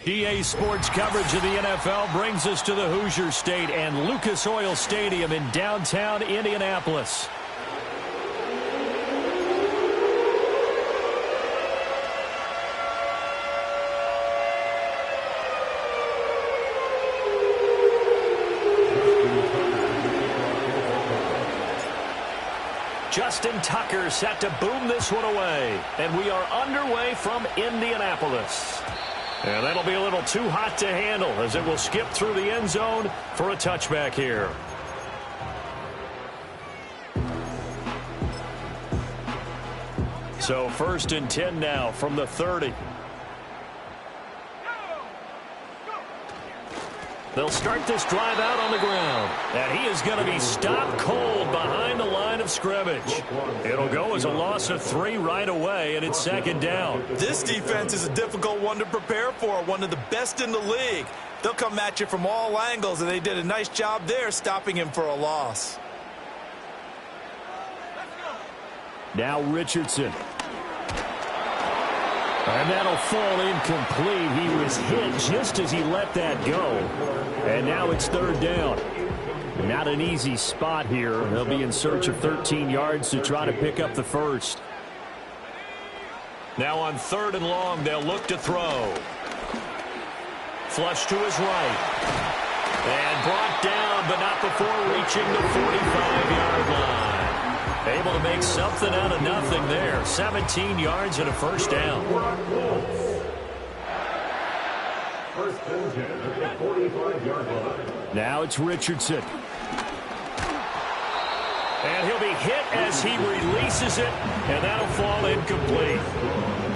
EA Sports coverage of the NFL brings us to the Hoosier State and Lucas Oil Stadium in downtown Indianapolis. Justin Tucker set to boom this one away. And we are underway from Indianapolis. And that'll be a little too hot to handle as it will skip through the end zone for a touchback here. So 1st and 10 now from the 30. They'll start this drive out on the ground. And he is going to be stopped cold behind the line of scrimmage. It'll go as a loss of 3 right away, and it's 2nd down. This defense is a difficult one to prepare for, one of the best in the league. They'll come at you from all angles, and they did a nice job there stopping him for a loss. Now Richardson. And that'll fall incomplete. He was hit just as he let that go. And now it's 3rd down. Not an easy spot here. They'll be in search of 13 yards to try to pick up the first. Now on 3rd and long, they'll look to throw. Flush to his right. And brought down, but not before reaching the 45-yard line. Able to make something out of nothing there. 17 yards and a 1st down. Now it's Richardson. And he'll be hit as he releases it, and that'll fall incomplete.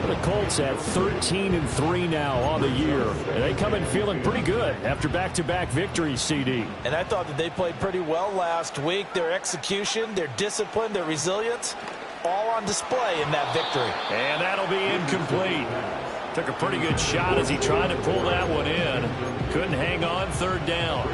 The Colts have 13-3 now on the year, and they come in feeling pretty good after back-to-back victories, CD. And I thought that they played pretty well last week. Their execution, their discipline, their resilience, all on display in that victory. And that'll be incomplete. Took a pretty good shot as he tried to pull that one in. Couldn't hang on 3rd down.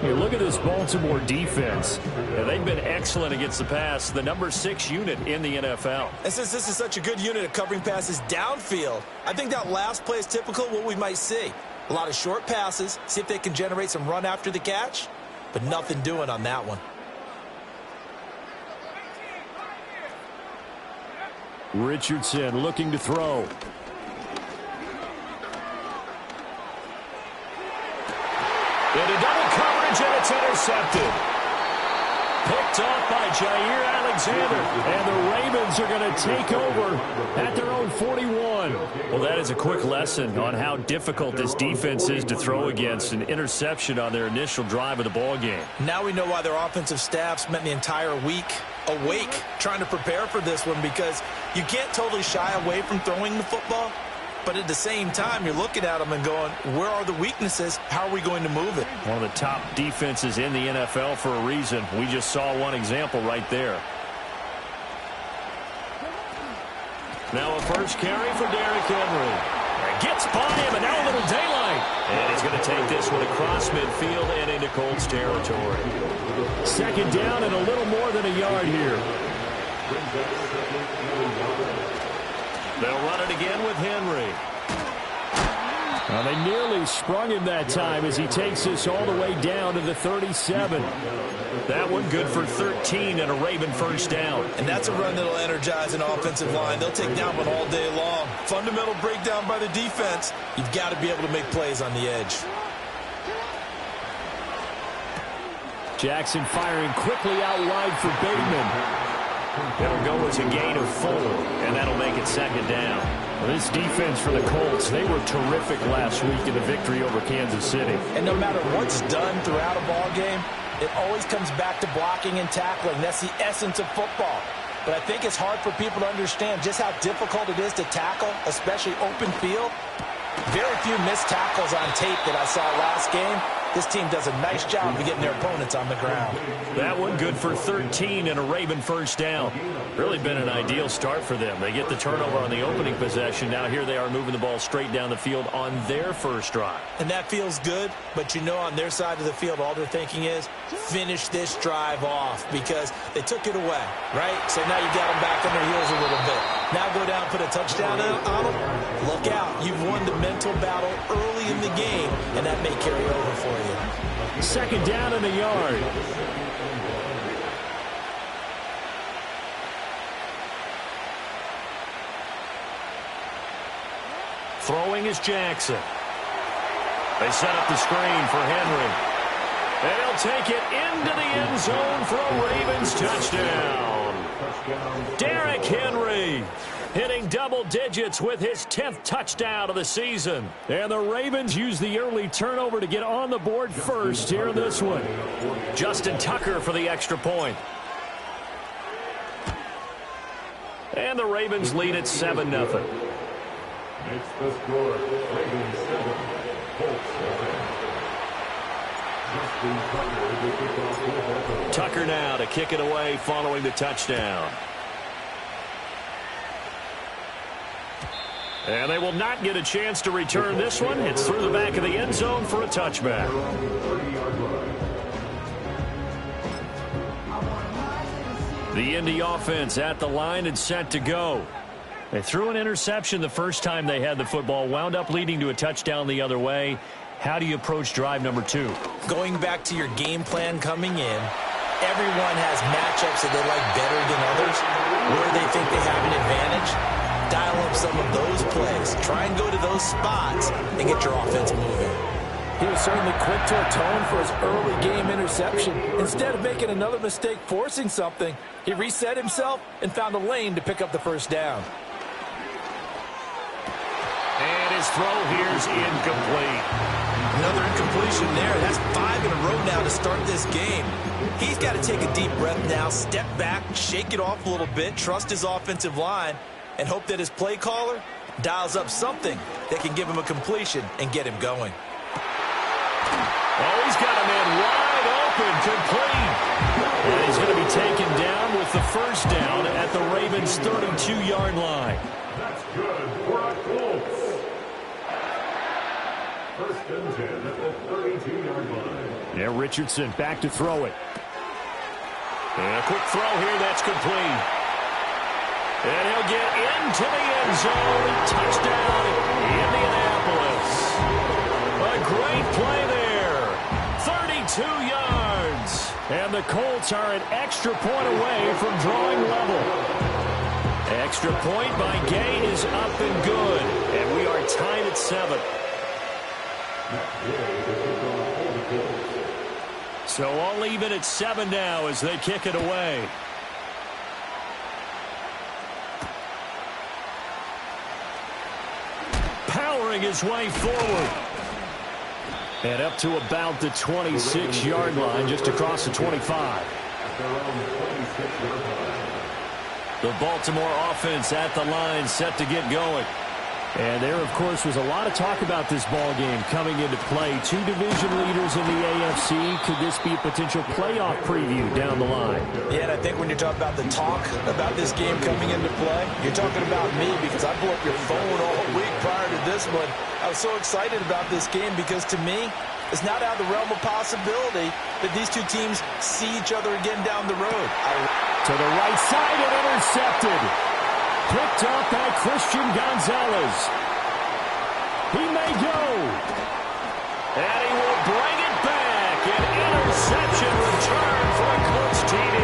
Hey, look at this Baltimore defense. Yeah, they've been excellent against the pass. The number 6 unit in the NFL. And since this is such a good unit of covering passes downfield, I think that last play is typical of what we might see. A lot of short passes, see if they can generate some run after the catch, but nothing doing on that one. Richardson looking to throw. Into double coverage, and it's intercepted. Picked off by Jair Alexander. And the Ravens are going to take over at their own 41. Well, that is a quick lesson on how difficult this defense is to throw against. An interception on their initial drive of the ball game. Now we know why their offensive staff spent the entire week awake trying to prepare for this one, because you can't totally shy away from throwing the football. But at the same time, you're looking at them and going, where are the weaknesses? How are we going to move it? One of the top defenses in the NFL for a reason. We just saw one example right there. Now a first carry for Derrick Henry. Gets by him, and now a little daylight. And he's going to take this one across midfield and into Colts territory. Second down and a little more than a yard here. They'll run it again with Henry. Well, they nearly sprung him that time as he takes this all the way down to the 37. That one good for 13 and a Raven first down. And that's a run that'll energize an offensive line. They'll take down one all day long. Fundamental breakdown by the defense. You've got to be able to make plays on the edge. Jackson firing quickly out wide for Bateman. It'll go as a gain of 4, and that'll make it second down. Well, this defense for the Colts, they were terrific last week in the victory over Kansas City. And no matter what's done throughout a ball game, it always comes back to blocking and tackling. That's the essence of football. But I think it's hard for people to understand just how difficult it is to tackle, especially open field. Very few missed tackles on tape that I saw last game. This team does a nice job of getting their opponents on the ground. That one good for 13 and a Raven first down. Really been an ideal start for them. They get the turnover on the opening possession. Now here they are moving the ball straight down the field on their first drive. And that feels good, but you know on their side of the field all they're thinking is finish this drive off because they took it away, right? So now you got them back on their heels a little bit. Now go down, put a touchdown on them. Look out. You've won the mental battle early in the game, and that may carry over for you. Second down and a yard. Throwing is Jackson. They set up the screen for Henry. They'll take it into the end zone for a Ravens touchdown. Derrick Henry hitting double digits with his 10th touchdown of the season. And the Ravens use the early turnover to get on the board first here in this one. Justin Tucker for the extra point. And the Ravens lead at 7-0. It's the score. Ravens 7, Colts 7. Tucker now to kick it away following the touchdown. And they will not get a chance to return this one. It's through the back of the end zone for a touchback. The Indy offense at the line and set to go. They threw an interception the first time they had the football, wound up leading to a touchdown the other way. How do you approach drive number 2? Going back to your game plan coming in, everyone has matchups that they like better than others, where they think they have an advantage. Dial up some of those plays. Try and go to those spots and get your offense moving. He was certainly quick to atone for his early game interception. Instead of making another mistake forcing something, he reset himself and found a lane to pick up the first down. And his throw here's incomplete. Another incompletion there. That's 5 in a row now to start this game. He's got to take a deep breath now, step back, shake it off a little bit, trust his offensive line, and hope that his play caller dials up something that can give him a completion and get him going. Oh, he's got a man wide open, complete. And he's going to be taken down with the first down at the Ravens' 32-yard line. That's good for a Colts. First and 10 at the 32-yard line. Yeah, Richardson back to throw it. And a quick throw here, that's complete. And he'll get into the end zone. Touchdown, Indianapolis. A great play there. 32 yards. And the Colts are an extra point away from drawing level. Extra point by Gay is up and good. And we are tied at 7. So all even at 7 now as they kick it away. Powering his way forward. And up to about the 26-yard line, just across the 25. The Baltimore offense at the line, set to get going. And there, of course, was a lot of talk about this ball game coming into play. Two division leaders in the AFC. Could this be a potential playoff preview down the line? Yeah, and I think when you're talking about the talk about this game coming into play, you're talking about me because I blew up your phone all week prior to this one. I was so excited about this game because, to me, it's not out of the realm of possibility that these two teams see each other again down the road. To the right side and intercepted. Picked up by Christian Gonzalez. He may go. And he will bring it back. An interception return for a Colts TD.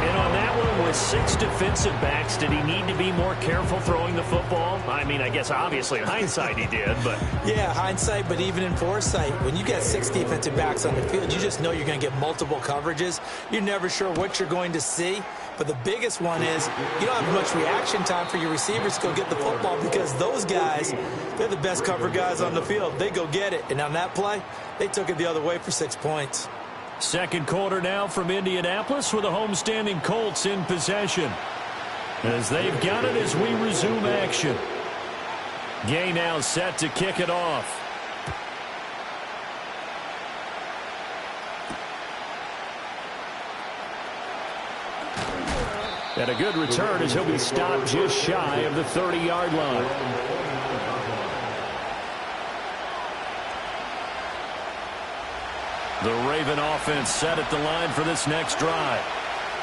And on that one, with 6 defensive backs, did he need to be more careful throwing the football? I mean, I guess obviously in hindsight he did, but... Yeah, hindsight, but even in foresight, when you get 6 defensive backs on the field, you just know you're going to get multiple coverages. You're never sure what you're going to see. But the biggest one is you don't have much reaction time for your receivers to go get the football because those guys, they're the best cover guys on the field. They go get it. And on that play, they took it the other way for 6 points. Second quarter now from Indianapolis with the homestanding Colts in possession. As they've got it as we resume action. Gay now set to kick it off. And a good return as he'll be stopped just shy of the 30-yard line. The Raven offense set at the line for this next drive.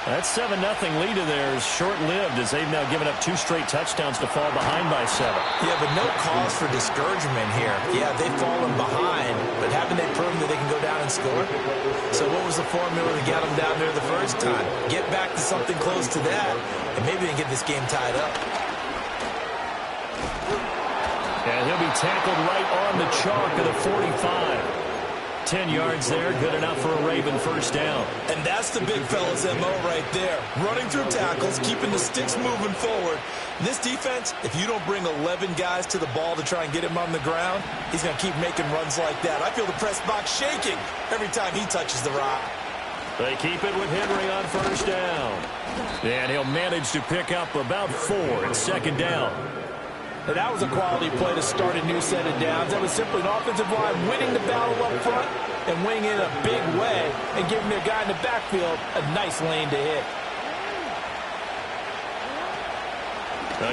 That 7-0 lead of theirs short-lived as they've now given up 2 straight touchdowns to fall behind by 7. Yeah, but no cause for discouragement here. Yeah, they've fallen behind, but haven't they proven that they can go down and score? So what was the formula that got them down there the first time? Get back to something close to that, and maybe they can get this game tied up. And he'll be tackled right on the chalk of the 45. 10 yards there, good enough for a Raven first down. And that's the big fella's MO right there. Running through tackles, keeping the sticks moving forward. And this defense, if you don't bring 11 guys to the ball to try and get him on the ground, he's going to keep making runs like that. I feel the press box shaking every time he touches the rock. They keep it with Henry on first down. And he'll manage to pick up about 4 in second down. And that was a quality play to start a new set of downs. That was simply an offensive line winning the battle up front and winning in a big way and giving their guy in the backfield a nice lane to hit.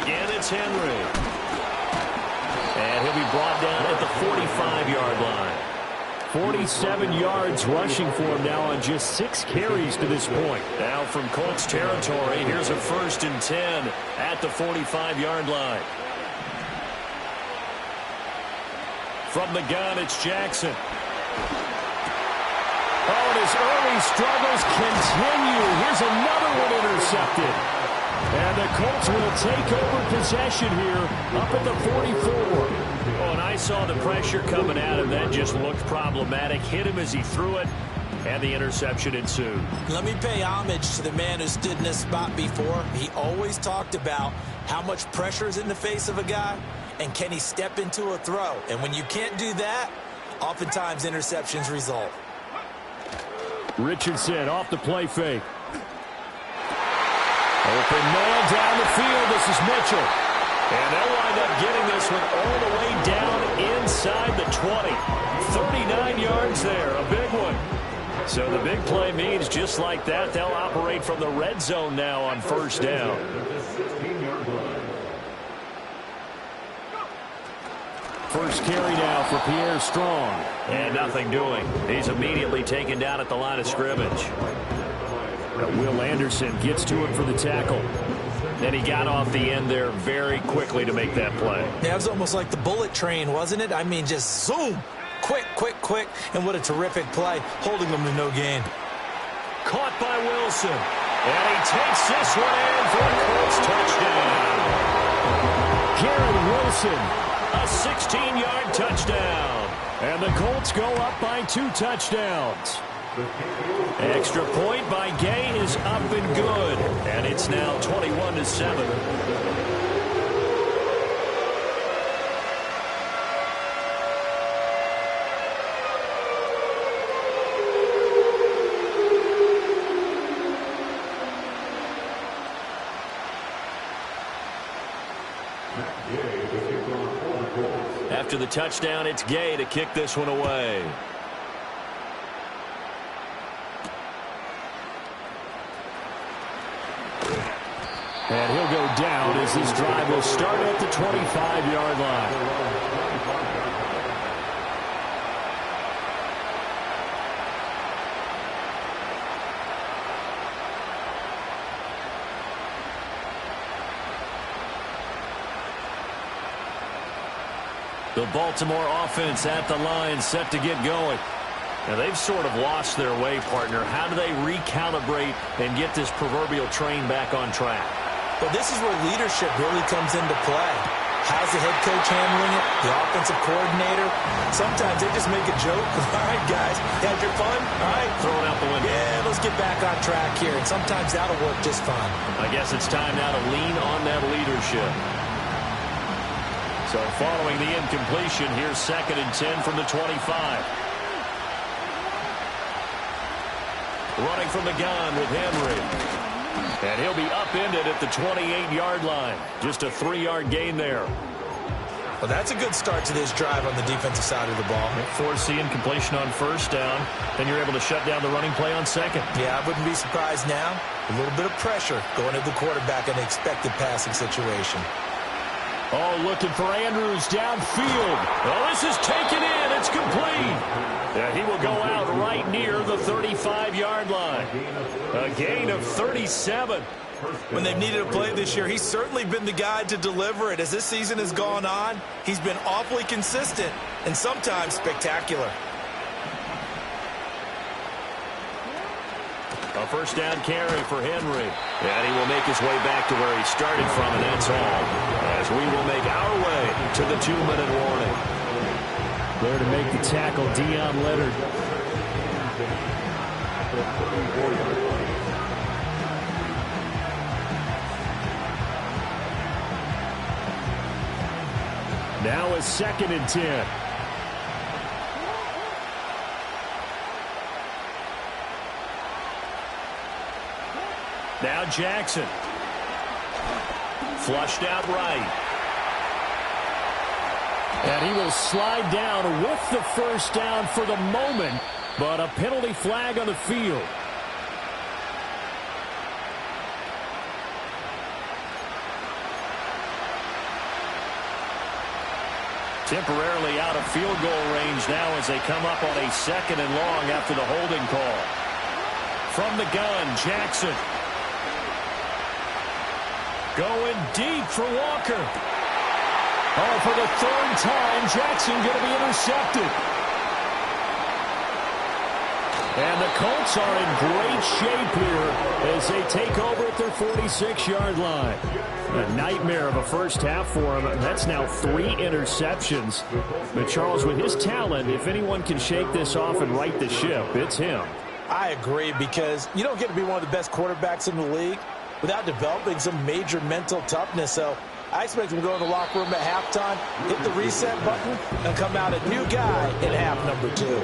Again, it's Henry. And he'll be brought down at the 45-yard line. 47 yards rushing for him now on just 6 carries to this point. Now from Colts territory, here's a 1st and 10 at the 45-yard line. From the gun, it's Jackson. Oh, and his early struggles continue. Here's another one intercepted. And the Colts will take over possession here up at the 44. Oh, and I saw the pressure coming at him. That just looked problematic. Hit him as he threw it, and the interception ensued. Let me pay homage to the man who stood in this spot before. He always talked about how much pressure is in the face of a guy. And can he step into a throw? And when you can't do that, oftentimes interceptions result. Richardson off the play fake. Open man down the field. This is Mitchell. And they'll wind up getting this one all the way down inside the 20. 39 yards there, a big one. So the big play means just like that, they'll operate from the red zone now on first down. First carry now for Pierre Strong. And nothing doing. He's immediately taken down at the line of scrimmage. Will Anderson gets to him for the tackle. And he got off the end there very quickly to make that play. Yeah, it was almost like the bullet train, wasn't it? I mean, just zoom. Quick, quick, quick. And what a terrific play, holding them to no gain. Caught by Wilson. And he takes this one in for a Colts touchdown. Garrett Wilson. A 16-yard touchdown. And the Colts go up by 2 touchdowns. Extra point by Gay is up and good. And it's now 21-7. After the touchdown, it's Gay to kick this one away. And he'll go down as this drive will start at the 25-yard line. The Baltimore offense at the line, set to get going. Now, they've sort of lost their way, partner. How do they recalibrate and get this proverbial train back on track? Well, this is where leadership really comes into play. How's the head coach handling it? The offensive coordinator? Sometimes they just make a joke. All right, guys, you had your fun? All right. Throw it out the window. Yeah, let's get back on track here. And sometimes that'll work just fine. I guess it's time now to lean on that leadership. So following the incompletion, here's 2nd and 10 from the 25. Running from the gun with Henry. And he'll be upended at the 28-yard line. Just a 3-yard gain there. Well, that's a good start to this drive on the defensive side of the ball. Force the incompletion on 1st down. Then you're able to shut down the running play on 2nd. Yeah, I wouldn't be surprised now. A little bit of pressure going to the quarterback in an expected passing situation. Oh, looking for Andrews downfield. Oh, this is taken in. It's complete. Yeah, he will go out right near the 35-yard line. A gain of 37. When they've needed a play this year, he's certainly been the guy to deliver it. As this season has gone on, he's been awfully consistent and sometimes spectacular. A 1st down carry for Henry. And he will make his way back to where he started from, and that's all. As we will make our way to the 2-minute warning. There to make the tackle, Deion Leonard. Now is 2nd and 10. Now Jackson. Flushed out right. And he will slide down with the 1st down for the moment, but a penalty flag on the field. Temporarily out of field goal range now as they come up on a 2nd and long after the holding call. From the gun, Jackson. Going deep for Walker. Oh, for the 3rd time, Jackson going to be intercepted. And the Colts are in great shape here as they take over at their 46-yard line. A nightmare of a first half for him. That's now 3 interceptions. But Charles, with his talent, if anyone can shake this off and right the ship, it's him. I agree, because you don't get to be one of the best quarterbacks in the league without developing some major mental toughness. So I expect him to go in the locker room at halftime, hit the reset button, and come out a new guy in half number 2.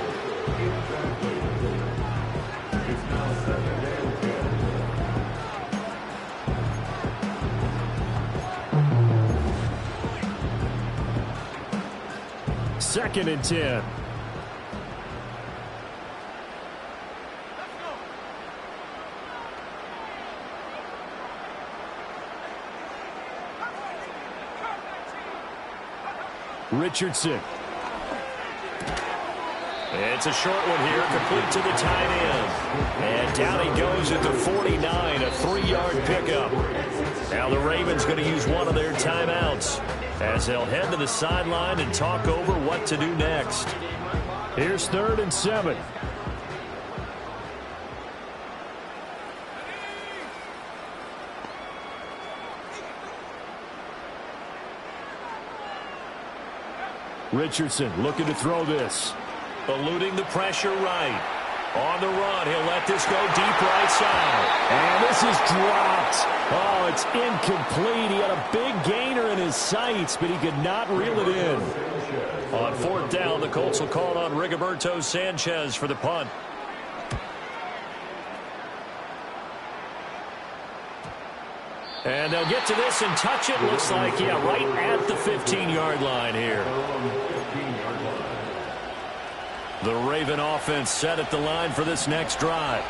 Second and 10. Richardson. It's a short one here, complete to the tight end. And down he goes at the 49, a 3-yard pickup. Now the Ravens going to use one of their timeouts as they'll head to the sideline and talk over what to do next. Here's 3rd and 7. Richardson looking to throw this. Eluding the pressure right. On the run, he'll let this go deep right side. And this is dropped. Oh, it's incomplete. He had a big gainer in his sights, but he could not reel it in. On 4th down, the Colts will call on Rigoberto Sanchez for the punt. And they'll get to this and touch it. Looks like, yeah, right at the 15-yard line here. The Raven offense set at the line for this next drive.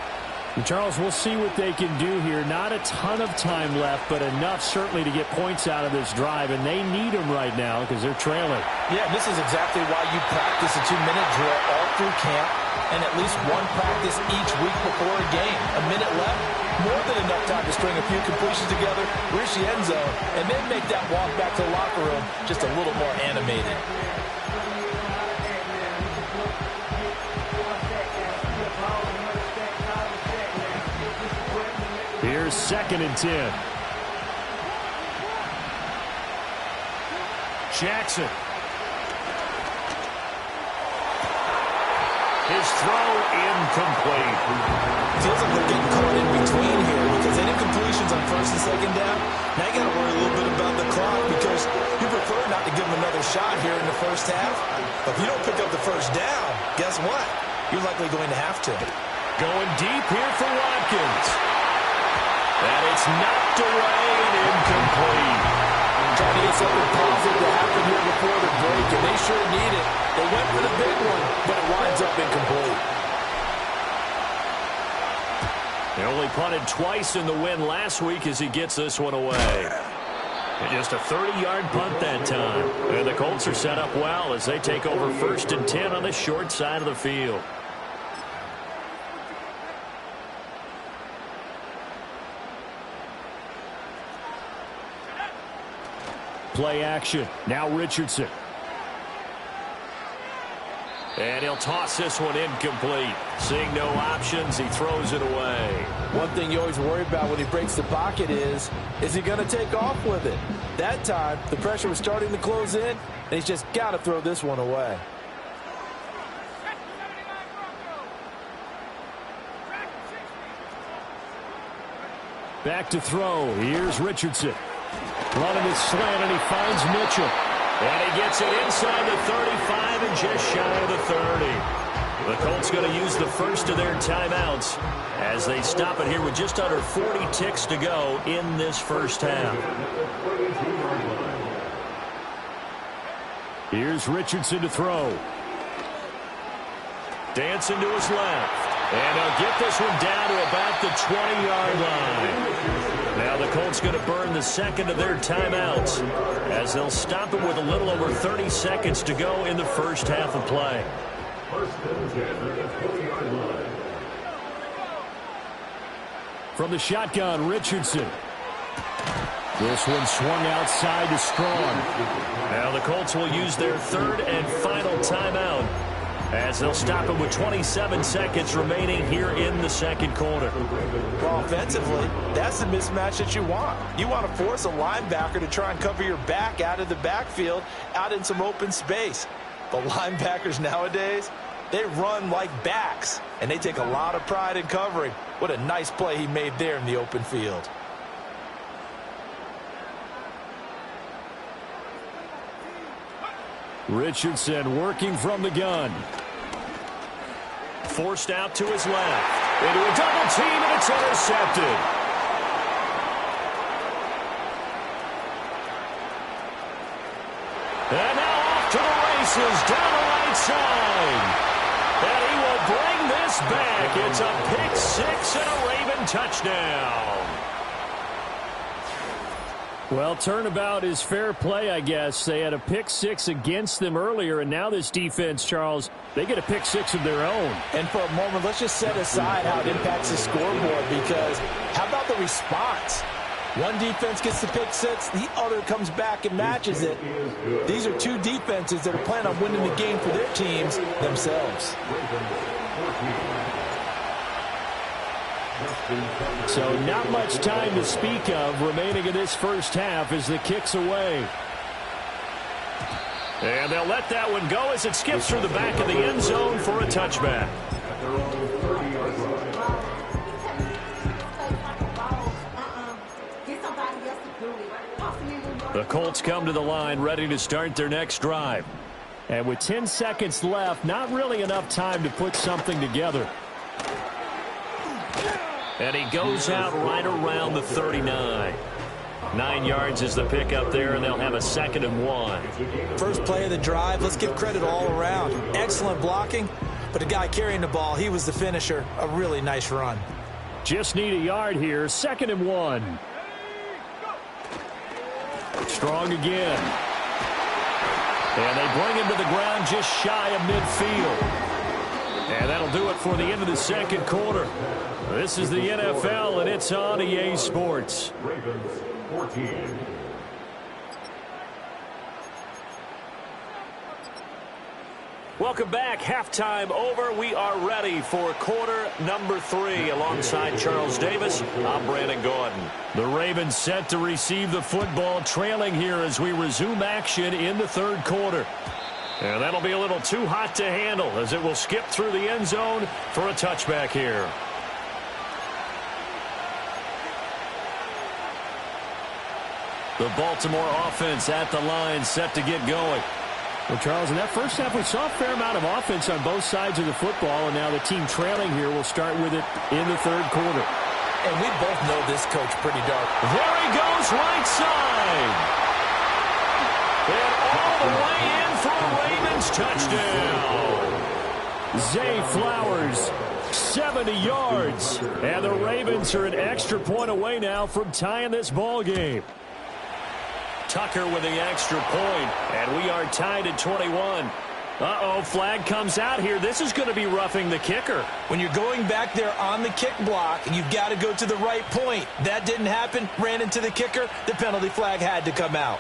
And Charles, we'll see what they can do here. Not a ton of time left, but enough certainly to get points out of this drive, and they need them right now because they're trailing. Yeah, this is exactly why you practice a 2-minute drill all through camp and at least one practice each week before a game. A minute left, more than enough time to string a few completions together, reach the end zone, and then make that walk back to the locker room just a little more animated. Here's 2nd and 10. Jackson. His throw incomplete. Feels like they're getting caught in between here because any completions on 1st and 2nd down, now you got to worry a little bit about the clock because you prefer not to give them another shot here in the first half. But if you don't pick up the 1st down, guess what? You're likely going to have to. Going deep here for Watkins. And it's knocked away and incomplete. Trying to get something positive to happen here before the break, and they sure need it. They went for the big one, but it winds up incomplete. They only punted twice in the win last week as he gets this one away. And just a 30-yard punt that time. And the Colts are set up well as they take over 1st and 10 on the short side of the field. Play action. Now Richardson. And he'll toss this one incomplete. Seeing no options, he throws it away. One thing you always worry about when he breaks the pocket is he going to take off with it? That time, the pressure was starting to close in, and he's just got to throw this one away. Back to throw. Here's Richardson. Running his slant, and he finds Mitchell. And he gets it inside the 35 and just shy of the 30. The Colts going to use the first of their timeouts as they stop it here with just under 40 ticks to go in this first half. Here's Richardson to throw. Dancing to his left. And he'll get this one down to about the 20-yard line. Now the Colts going to burn the second of their timeouts as they'll stop it with a little over 30 seconds to go in the first half of play. 1st and 10 at the 20-yard line. From the shotgun, Richardson. This one swung outside to Strong. Now the Colts will use their 3rd and final timeout as they'll stop it with 27 seconds remaining here in the 2nd quarter. Well, offensively, that's the mismatch that you want. You want to force a linebacker to try and cover your back out of the backfield, out in some open space. But linebackers nowadays, they run like backs, and they take a lot of pride in covering. What a nice play he made there in the open field. Richardson working from the gun. Forced out to his left. Into a double team, and it's intercepted. And now off to the races down the right side. And he will bring this back. It's a pick six and a Raven touchdown. Well, turnabout is fair play, I guess. They had a pick six against them earlier, and now this defense, Charles, they get a pick six of their own. And for a moment, let's just set aside how it impacts the scoreboard, because how about the response? One defense gets the pick six, the other comes back and matches it. These are two defenses that are planning on winning the game for their teams themselves. So not much time to speak of remaining in this first half as the kick's away. And they'll let that one go as it skips through the back of the end zone for a touchback. The Colts come to the line ready to start their next drive. And with 10 seconds left, not really enough time to put something together. And he goes out right around the 39. 9 yards is the pickup there, and they'll have a 2nd and 1. First play of the drive, let's give credit all around. Excellent blocking, but the guy carrying the ball, he was the finisher. A really nice run. Just need a yard here. 2nd and 1. Strong again. And they bring him to the ground just shy of midfield. And that'll do it for the end of the 2nd quarter. This is the NFL, and it's on EA Sports. Ravens 14. Welcome back. Halftime over. We are ready for quarter number 3. Alongside Charles Davis, I'm Brandon Gordon. The Ravens set to receive the football, trailing here as we resume action in the 3rd quarter. And that'll be a little too hot to handle as it will skip through the end zone for a touchback here. The Baltimore offense at the line, set to get going. Well, Charles, in that first half, we saw a fair amount of offense on both sides of the football, and now the team trailing here will start with it in the 3rd quarter. And we both know this coach pretty dark. There he goes, right side. And all the way in for a Ravens touchdown. Zay Flowers, 70 yards. And the Ravens are an extra point away now from tying this ball game. Tucker with the extra point, and we are tied at 21. Uh-oh, flag comes out here. This is going to be roughing the kicker. When you're going back there on the kick block, you've got to go to the right point. That didn't happen. Ran into the kicker. The penalty flag had to come out.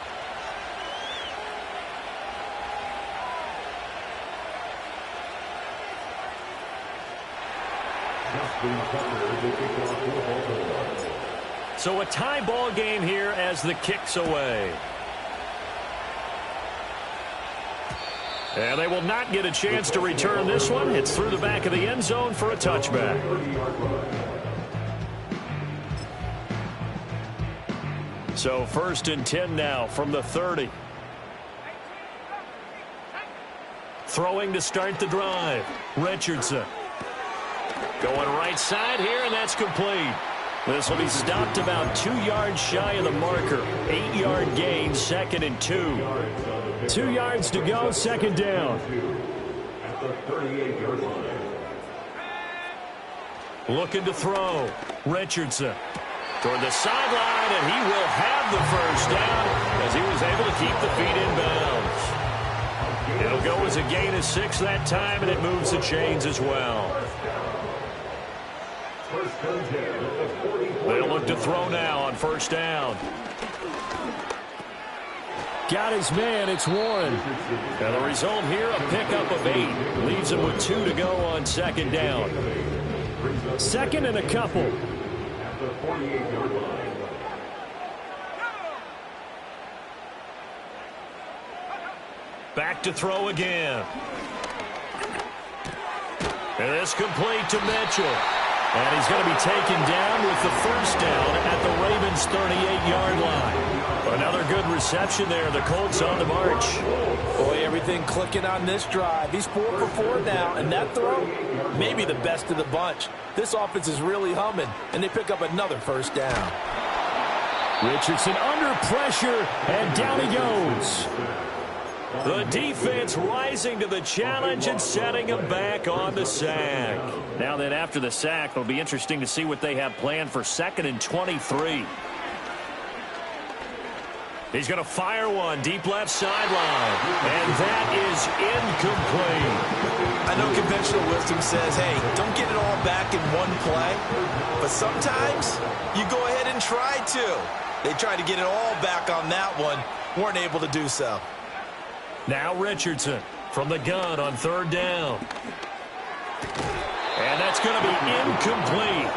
So a tie ball game here as the kick's away. And they will not get a chance to return this one. It's through the back of the end zone for a touchback. So 1st and 10 now from the 30. Throwing to start the drive. Richardson. Going right side here, and that's complete. This will be stopped about 2 yards shy of the marker. 8-yard gain, 2nd and 2. 2 yards to go, 2nd down. At the 38-yard line. Looking to throw. Richardson toward the sideline, and he will have the first down as he was able to keep the feet in bounds. It'll go as a gain of 6 that time, and it moves the chains as well. They'll look to throw now on 1st down. Got his man. It's Warren. And the result here, a pickup of 8. Leaves him with 2 to go on 2nd down. 2nd and a couple. At the 48-yard line. Back to throw again. And this complete to Mitchell. And he's going to be taken down with the first down at the Ravens' 38-yard line. Another good reception there. The Colts on the march. Boy, everything clicking on this drive. He's 4 for 4 now, and that throw, maybe the best of the bunch. This offense is really humming, and they pick up another first down. Richardson under pressure, and down he goes. The defense rising to the challenge and setting him back on the sack. Now then, after the sack, it'll be interesting to see what they have planned for 2nd and 23. He's going to fire one deep left sideline, and that is incomplete. I know conventional wisdom says, hey, don't get it all back in one play, but sometimes you go ahead and try to. They tried to get it all back on that one, weren't able to do so. Now Richardson from the gun on 3rd down. And that's going to be incomplete.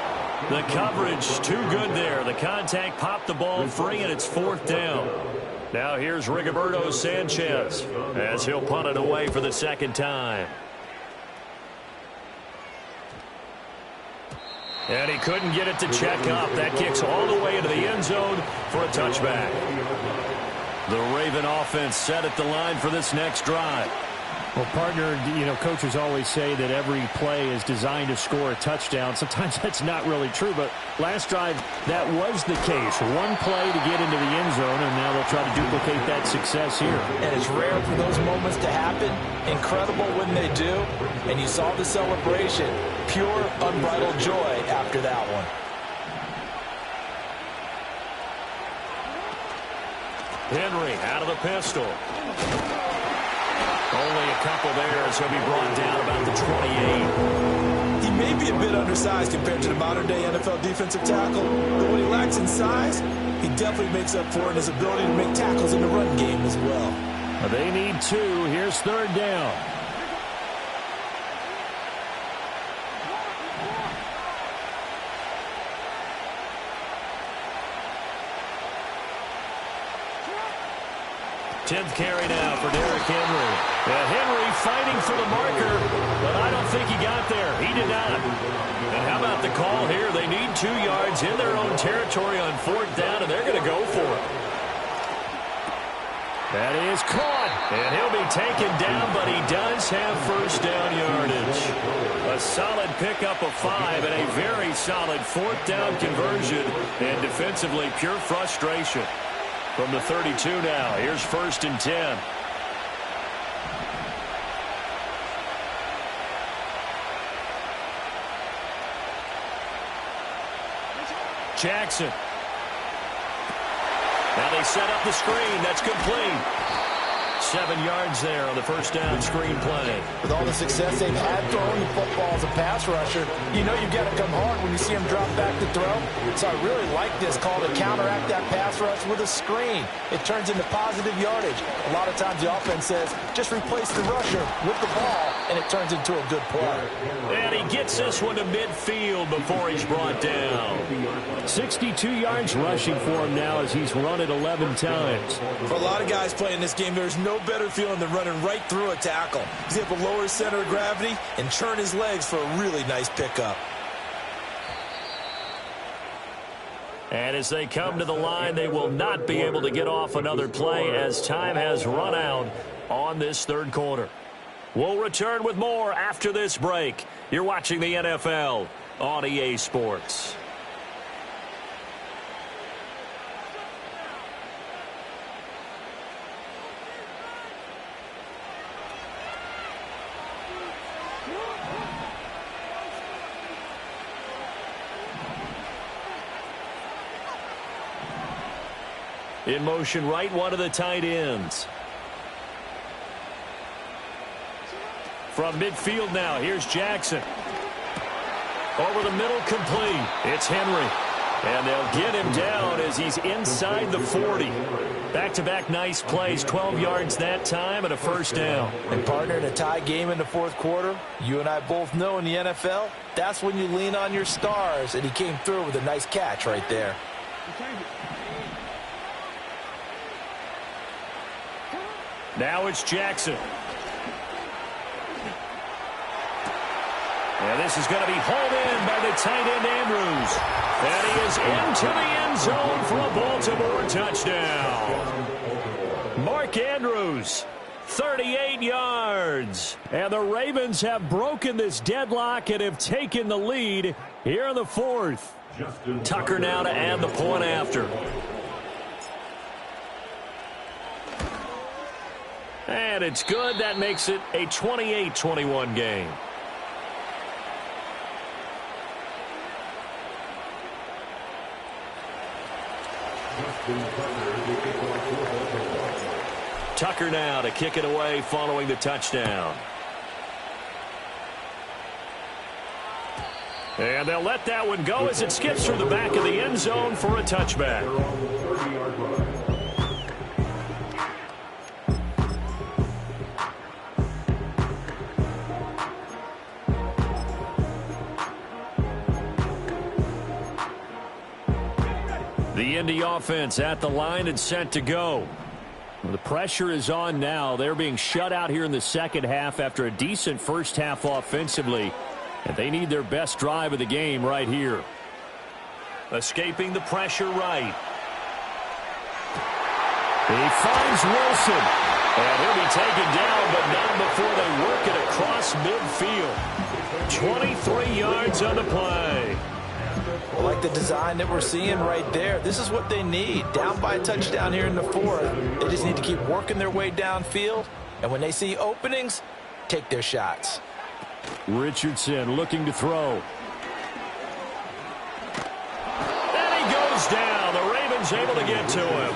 The coverage too good there. The contact popped the ball free, and it's 4th down. Now here's Rigoberto Sanchez as he'll punt it away for the 2nd time. And he couldn't get it to check up. That kicks all the way into the end zone for a touchback. The Raven offense set at the line for this next drive. Well, partner, coaches always say that every play is designed to score a touchdown. Sometimes that's not really true, but last drive, that was the case. One play to get into the end zone, and now they'll try to duplicate that success here. And it's rare for those moments to happen. Incredible when they do. And you saw the celebration. Pure, unbridled joy after that one. Henry out of the pistol. Only a couple there as he'll be brought down about the 28. He may be a bit undersized compared to the modern-day NFL defensive tackle, but what he lacks in size, he definitely makes up for in his ability to make tackles in the run game as well. They need 2. Here's 3rd down. Tenth carry now for Derrick Henry. Henry fighting for the marker, but I don't think he got there. He did not. And how about the call here? They need 2 yards in their own territory on 4th down, and they're going to go for it. That is caught, and he'll be taken down, but he does have first down yardage. A solid pickup of 5 and a very solid 4th down conversion, and defensively pure frustration. From the 32 now, here's 1st and 10. Jackson. Now they set up the screen. That's complete. 7 yards there on the first down screen play. With all the success they've had throwing the football as a pass rusher, you know you've got to come hard when you see him drop back to throw. So I really like this call to counteract that pass rush with a screen. It turns into positive yardage. A lot of times the offense says, just replace the rusher with the ball, and it turns into a good play. And he gets this one to midfield before he's brought down. 62 yards rushing for him now as he's run it 11 times. For a lot of guys playing this game, there's no better feeling than running right through a tackle. He's able to lower his center of gravity and churn his legs for a really nice pickup. And as they come to the line, they will not be able to get off another play as time has run out on this 3rd quarter. We'll return with more after this break. You're watching the NFL on EA Sports. In motion right, one of the tight ends. From midfield now, here's Jackson. Over the middle, complete. It's Henry. And they'll get him down as he's inside the 40. Back-to-back nice plays, 12 yards that time and a first down. And partner, in a tie game in the 4th quarter, you and I both know in the NFL, that's when you lean on your stars, and he came through with a nice catch right there. Now it's Jackson. And this is going to be hauled in by the tight end Andrews. And he is into the end zone for a Baltimore touchdown. Mark Andrews, 38 yards. And the Ravens have broken this deadlock and have taken the lead here in the 4th. Tucker now to add the point after. And it's good. That makes it a 28-21 game. Tucker now to kick it away following the touchdown. And they'll let that one go as it skips through the back of the end zone for a touchback. The Indy offense at the line and set to go. Well, the pressure is on now. They're being shut out here in the second half after a decent first half offensively. And they need their best drive of the game right here. Escaping the pressure right. He finds Wilson. And he'll be taken down, but not before they work it across midfield. 23 yards on the play. I like the design that we're seeing right there. This is what they need. Down by a touchdown here in the fourth. They just need to keep working their way downfield. And when they see openings, take their shots. Richardson looking to throw. And he goes down. The Ravens able to get to him.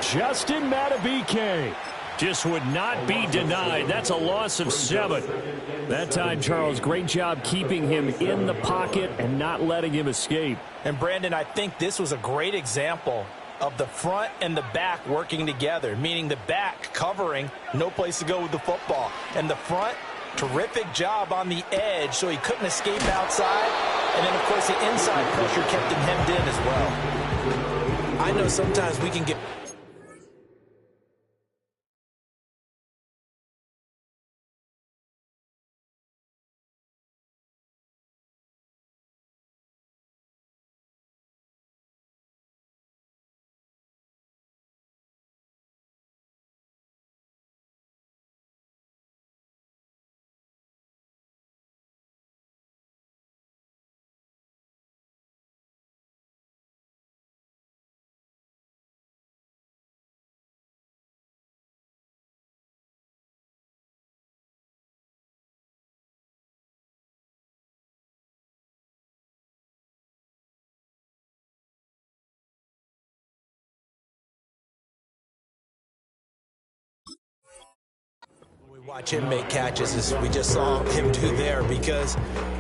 Justin Madubuike just would not be denied. That's a loss of 7. That time, Charles, great job keeping him in the pocket and not letting him escape. And, Brandon, I think this was a great example of the front and the back working together, meaning the back covering, no place to go with the football. And the front, terrific job on the edge so he couldn't escape outside. And then, of course, the inside pressure kept him hemmed in as well. I know sometimes we can get... Watch him make catches as we just saw him do there, because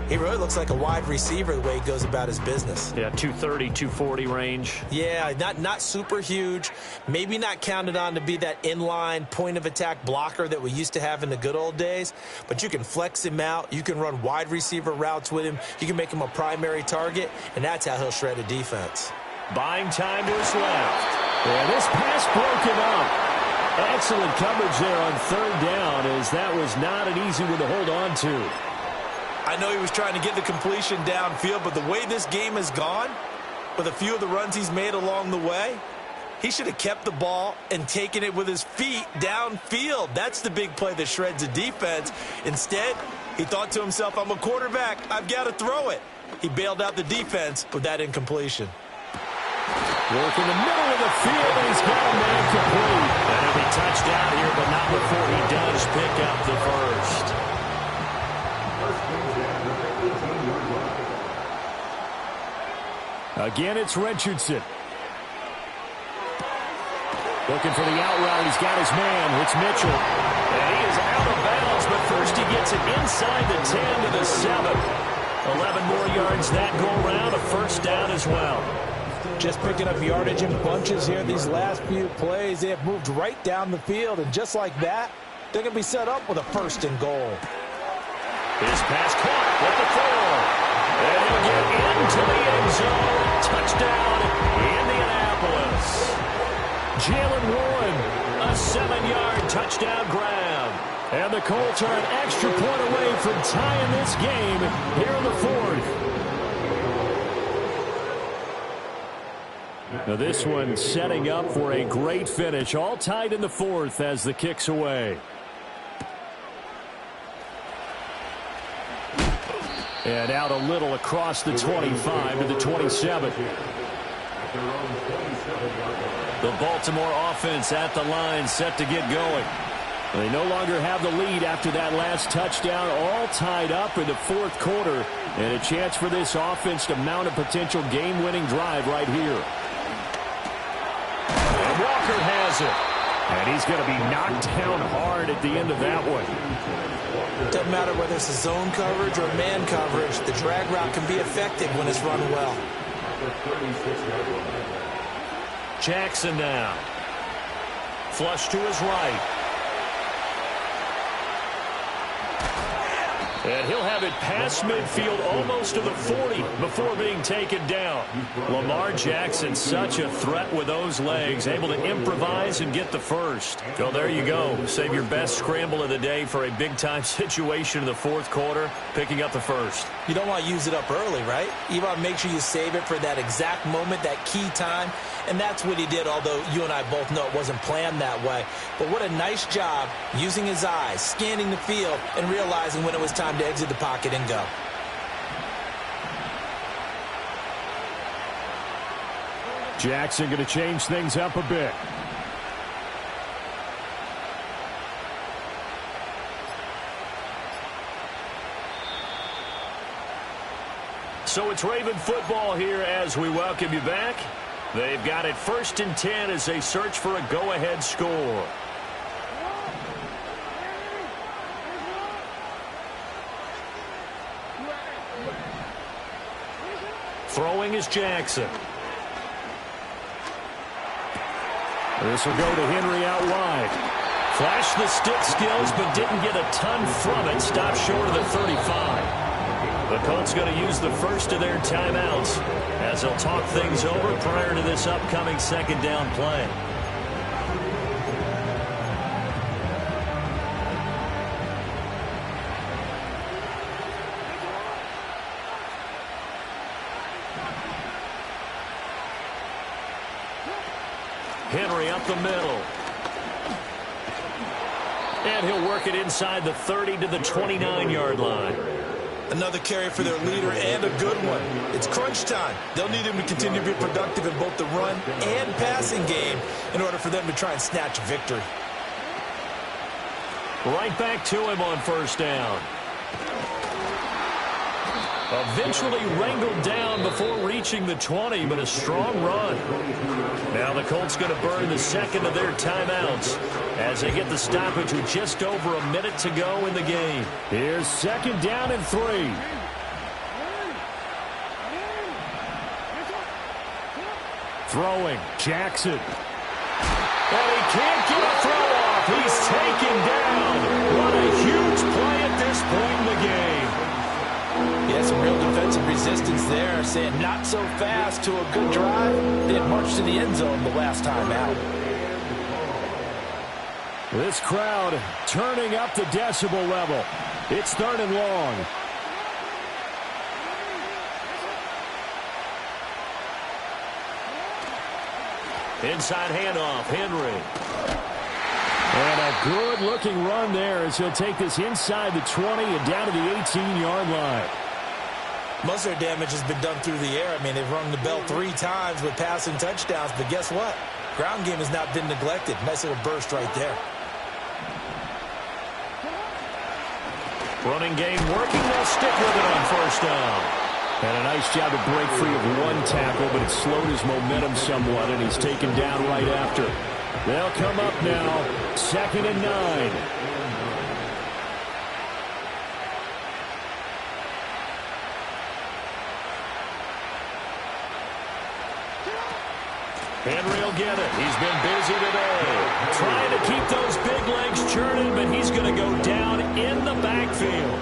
he really looks like a wide receiver the way he goes about his business. Yeah, 230, 240 range. Yeah, not super huge. Maybe not counted on to be that inline point-of-attack blocker that we used to have in the good old days, but you can flex him out. You can run wide receiver routes with him. You can make him a primary target, and that's how he'll shred a defense. Buying time to his left. And this pass broken up. Excellent coverage there on third down, as that was not an easy one to hold on to. I know he was trying to get the completion downfield, but the way this game has gone, with a few of the runs he's made along the way, he should have kept the ball and taken it with his feet downfield. That's the big play that shreds a defense. Instead, he thought to himself, I'm a quarterback, I've got to throw it. He bailed out the defense with that incompletion. Work in the middle of the field, and he's got a man complete. And he'll be touchdown here, but not before he does pick up the first. Again, it's Richardson. Looking for the out route. He's got his man. It's Mitchell. And he is out of bounds, but first he gets it inside the 10 to the 7. 11 more yards that go around. A first down as well. Just picking up yardage in bunches here these last few plays. They have moved right down the field, and just like that, they're going to be set up with a first and goal. His pass caught at the 4. And he'll get into the end zone. Touchdown, Indianapolis. Jalen Warren, a 7-yard touchdown grab. And the Colts are an extra point away from tying this game here in the 4th. Now this one setting up for a great finish. All tied in the 4th as the kick's away. And out a little across the 25 to the 27. The Baltimore offense at the line, set to get going. They no longer have the lead after that last touchdown. All tied up in the 4th quarter. And a chance for this offense to mount a potential game-winning drive right here. And Walker has it. And he's going to be knocked down hard at the end of that one. Doesn't matter whether it's a zone coverage or man coverage. The drag route can be effective when it's run well. Jackson now. Flush to his right. And he'll have it past midfield almost to the 40 before being taken down. Lamar Jackson, such a threat with those legs, able to improvise and get the first. So there you go. Save your best scramble of the day for a big-time situation in the fourth quarter, picking up the first. You don't want to use it up early, right? You want to make sure you save it for that exact moment, that key time. And that's what he did, although you and I both know it wasn't planned that way. But what a nice job using his eyes, scanning the field, and realizing when it was time to exit the pocket and go. Jackson going to change things up a bit. So it's Raven football here as we welcome you back. They've got it 1st and 10 as they search for a go-ahead score. Throwing is Jackson. This will go to Henry out wide. Flashed the stick skills, but didn't get a ton from it. Stopped short of the 35. The Colts going to use the first of their timeouts as they'll talk things over prior to this upcoming second down play. Henry up the middle. And he'll work it inside the 30 to the 29-yard line. Another carry for their leader and a good one. It's crunch time. They'll need him to continue to be productive in both the run and passing game in order for them to try and snatch victory. Right back to him on first down. Eventually wrangled down before reaching the 20, but a strong run. Now the Colts going to burn the second of their timeouts as they get the stoppage with just over a minute to go in the game. Here's 2nd down and 3. Throwing, Jackson. And he can't get a throw off. He's taken down. What a huge play at this point in the game. Yeah, some real defensive resistance there, saying not so fast to a good drive. They had marched to the end zone the last time out. This crowd turning up the decibel level. It's 3rd and long. Inside handoff, Henry. And a good-looking run there as he'll take this inside the 20 and down to the 18-yard line. Most of their damage has been done through the air. I mean, they've rung the bell 3 times with passing touchdowns, but guess what? Ground game has not been neglected. Nice little burst right there. Running game working. They'll stick with it on first down. And a nice job to break free of one tackle, but it slowed his momentum somewhat, and he's taken down right after. They'll come up now, 2nd and 9. Henry will get it. He's been busy today. Trying to keep those big legs churning, but he's going to go down in the backfield.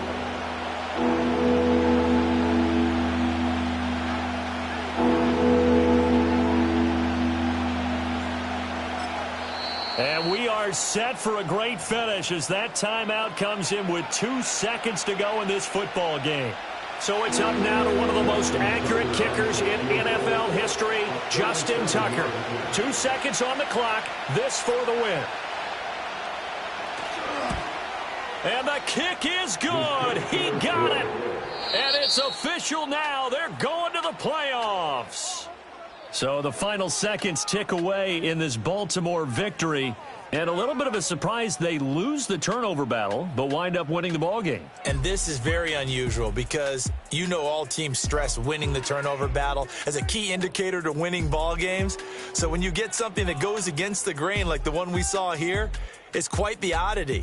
And we are set for a great finish as that timeout comes in with 2 seconds to go in this football game. So it's up now to one of the most accurate kickers in NFL history, Justin Tucker. 2 seconds on the clock. This for the win. And the kick is good. He got it. And it's official now. They're going to the playoffs. So the final seconds tick away in this Baltimore victory. And a little bit of a surprise, they lose the turnover battle, but wind up winning the ballgame. And this is very unusual because you know all teams stress winning the turnover battle as a key indicator to winning ball games. So when you get something that goes against the grain like the one we saw here, it's quite the oddity.